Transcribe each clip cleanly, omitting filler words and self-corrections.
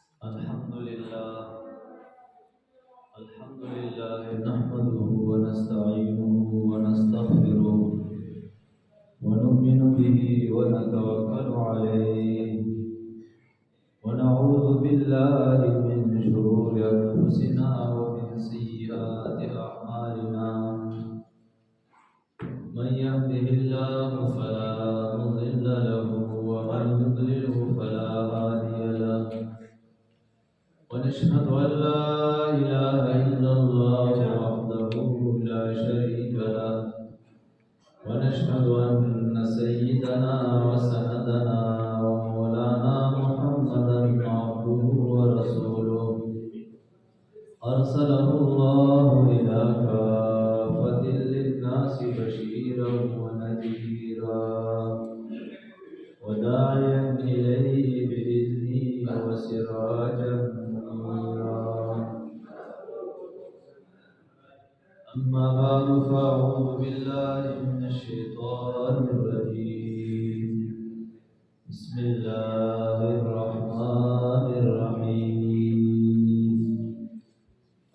الحمد لله الحمد لله نحمده ونستعينه ونستغفره ونؤمن به ونتوكل عليه ونعوذ بالله من شرور أنفسنا ومن سيئات أعمالنا من يهده الله فلا مضل له ومن يضلله فلا هادي له ونشهد أن لا إله إلا الله وحده لا شريك له ونشهد أن سيدنا وسندنا ومولانا محمدا عبده ورسوله أرسله الله إلى كافة للناس بشيرا ونذيرا وداعيا إليه بإذنه وسراجا منيرا أما بعد فأعوذ بالله من الشيطان الرجيم بسم الله الرحمن الرحيم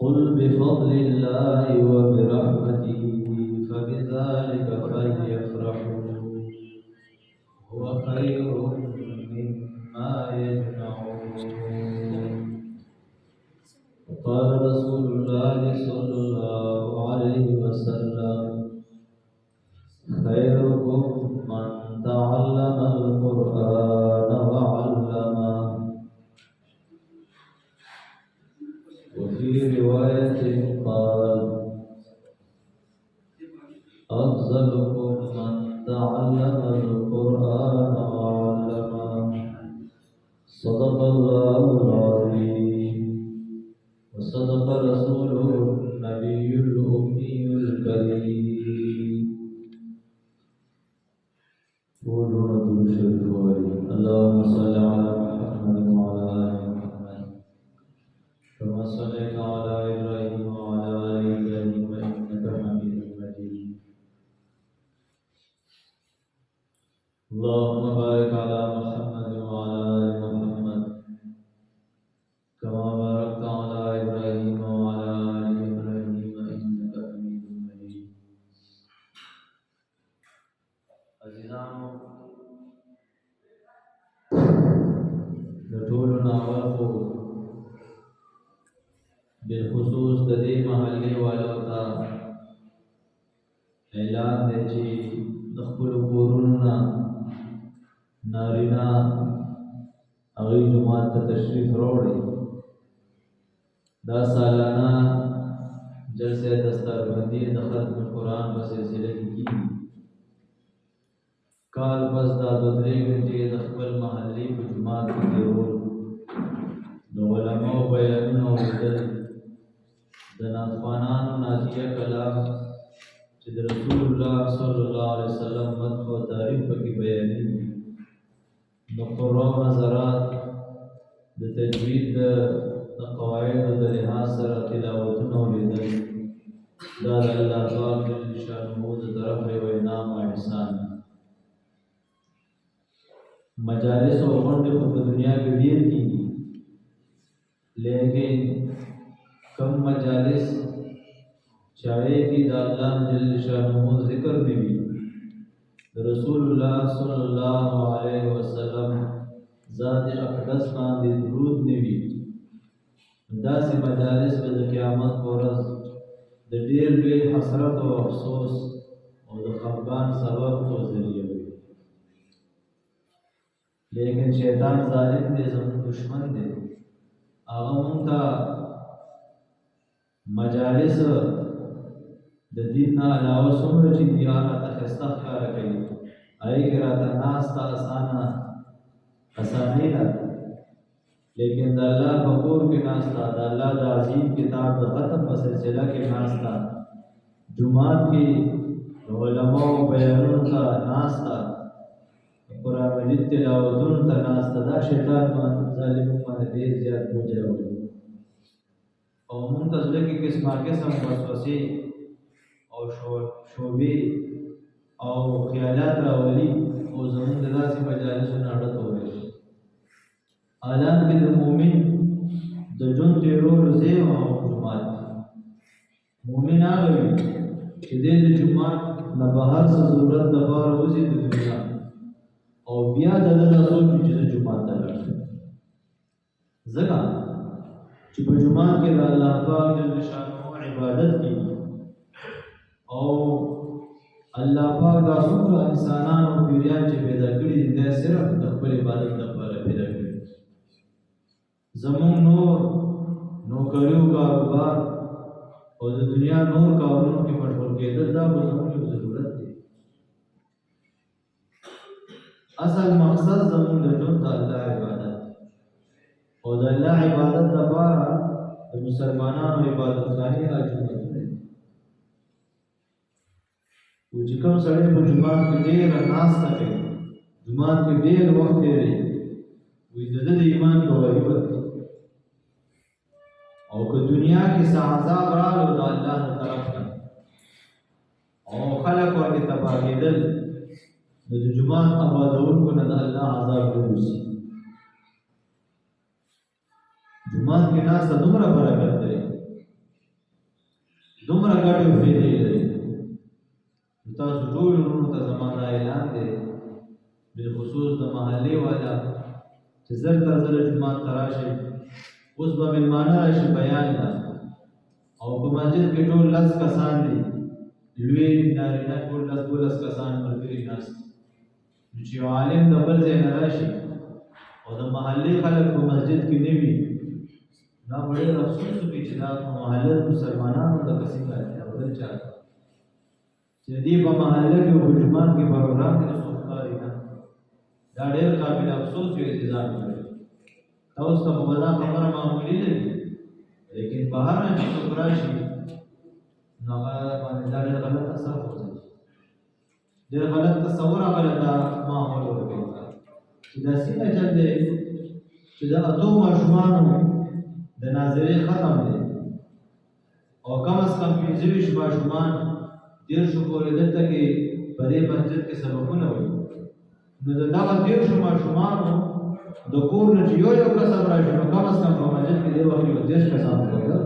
قل بفضل الله وبرحمته فبذلك فليفرحوا هو خير مما يجمعون قال رسول الله صلى الله عليه وسلم خيركم من تعلم القرآن وعلمه وفي رواية قال أفضلكم من تعلم القرآن وعلمه صدق الله العظيم وصدق رسوله النبي الأمي الكريم قولوا اللهم صل على محمد وعلى آل محمد كما صليت على إبراهيم وعلى آل إبراهيم إنك حميد مجيد اللهم بارك على محمد وعلى آل محمد كما باركت على إبراهيم وعلى آل إبراهيم إنك حميد مجيد عزیزانو د ټولو ناول خو بالخصوص د دې محلې والو ته اعلان دی چې د خپلو کورونو نه نارینه هغوی جومات ته تشریف راوړئ. دا سالانه جلسه دستاربندي د ختم قرآن په سلسله کې کیږي. کال پس دا 2-3 غنټې د خپل محلې په جومات کې تېرول، د علماو بیانونه اورېدل، د نعتخوانانو نعتیه کلام چې د رسول الله صلی الله علیه وسلم مدح او تعریف پکې بیانېږي، د قرآن نظرات، د تجوید د قواعدو د لحاظ سره تلاوتونه اورېدل، دا د الله پاک جل شانه د طرفه یو انعام او احسان. مجالس او غونډې خو په دنیا کې ډېر کېږي، لیکن کم مجالس چې هغې کې د الله جل شانه ذکر نه وي، د رسول الله صلی الله علیه وسلم ذات اقدس باندې درود نه وي، داسې مجالس به د قیامت په ورځ د ډېر لوی حسرت او افسوس او د خفګان سبب او ذریعه وي. لیکن شیطان ظالم دی، زموږ دشمن دی. هغه مونږ ته مجالس د دین نه علاوه څومره چې دي هغه راته ښایسته ښکاره کوي، هغې کې راته ناسته اسانۍ ده، لیکن د الله په کور کې ناسته، د الله د عظیم کتاب د ختم په سلسله کې ناسته، جومات کې د علماو بیانونو ته ناسته، قرآن مجید تلاوتونو ته ناسته، دا شیطان ظالمو باندې ډېر زیات بوج راوړي او مونږ ته زړه کې قسمه قسم وسوسې او شعبې او خیالات راولي او زمونږ د داسې مجالسو نه اړه توروي. اعلان کې د مؤمن د جون تیرولو ځای او جماعت مؤمن هغه وي چې د جماعت نه بهر څه ضرورت د بار وځي د دنیا او بیا د سوچ چې د جماعت ته راشي ځکه چې په جماعت کې د الله پاک جل شانه عبادت کوي او الله پاک دا څومره انسانان او پیریان چې پیدا کړي دي صرف د خپل عبادت لپاره پیدا کړي زمون نوکریو کاروبار او د دنیا نور کارونو کې مشغول کېدل دا به زموږ یو ضرورت دی اصل مقصد زموږ د ژوند د الله عبادت او د الله عبادت لپاره د مسلمانانو عبادت خانې راجوړېدل او چې کوم سړی په جومات کې ډېره ناسته کوي جومات کې ډېر وخت تېروي وایي د ده د ایمان ګواهي ورکوي او که دنیا کې څه عذاب راغلو د الله نه طرف نه او خلک ورته تباه کېدل نو د جومات آبادونکو نه د الله عذاب وروسي جومات کې ناسته دومره برکت لري دومره ګټې او فایدې لري تاسو ټول ورونو ته زما دا اعلان دی بالخصوص د محلې والا چې زر تر زر جومات ته راشئ اوس به مېلمانه راشي بیان ده او په مسجد کې ټول 10 کسان دي لوی نارینه ټول 10 کسان ملګري ناست چې عالم د بل ځای نه راشي او د محلې خلک په مسجد کې نه وي دا ډېر افسوس کوي چې دا محلې مسلمانانو د قسم راځي او بل چا چې دې په محله کې په جومات کې پروګرام کې څوک کاری نه دا ډېر قابل افسوس یو انتظار کوي تاسو ته په دا خبره معمولی ده لیکن بهر نه چې څوک راشي نو هغه باندې دا ډېر غلط اثر وځي ډېر غلط تصور غلطه ماحول ورکوي چې دا څنګه چل دی چې دا اتو ماشومانو د ناظرې ختم دی او کم از کم 25 ماشومان دیر شو پورې دلته کې په دې مسجد کې سبقونه وي نو دغه دیر شو ماشومانو د کور نه یو کسب راشي نو کم از کم په مسجد کې دی وخت یو 10 کسان وګړه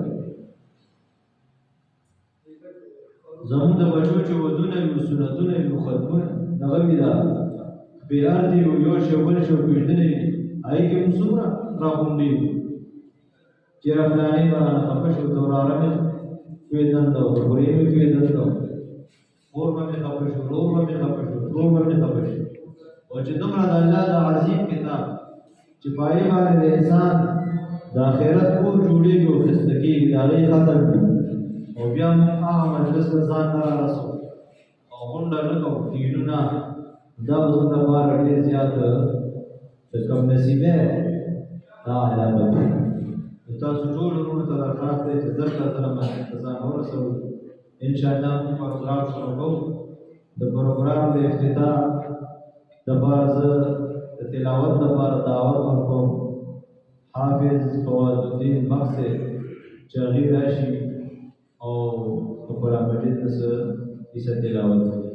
زموږ د بچو چې ودونه یو سنتونه یو ختمونه دغه وی دا بیار دی یو شوبل شو پیژنې آی کې مسوره راغونډي چې افغاني باندې خپه شو دوراره مې پیدن دا ورې مې پیدن دا اور باندې خپه شو رو باندې خپه شو رو باندې خپه شو او چې دومره د الله د عظیم کتاب چې پای باندې انسان د آخرت کور جوړېږي او خستګي دا غي ختم دي او بیا موږ هغه مجلس ته ځان نه راسو او غونډه نه کوو کینونه دا زموږ لپاره ډېر زیات د کم نصیبه دا علامت تاسو ټول ورونو ته درخواست دی چې زر سره مسجد ته ځان ورسوئ ان شاء الله موږ پروګرام شروع کوو د پروګرام د افتتاح دپاره زه د تلاوت دپاره دعوت ورکوم حافظ فواز الدین بخش صاحب چې هغې راشي او په قرآن مجید نه څه حصه تلاوت کوي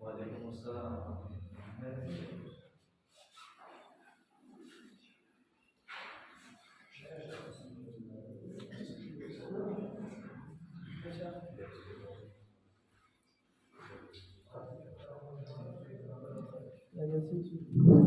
وعلیکم السلام Ya, ya, sí, sí.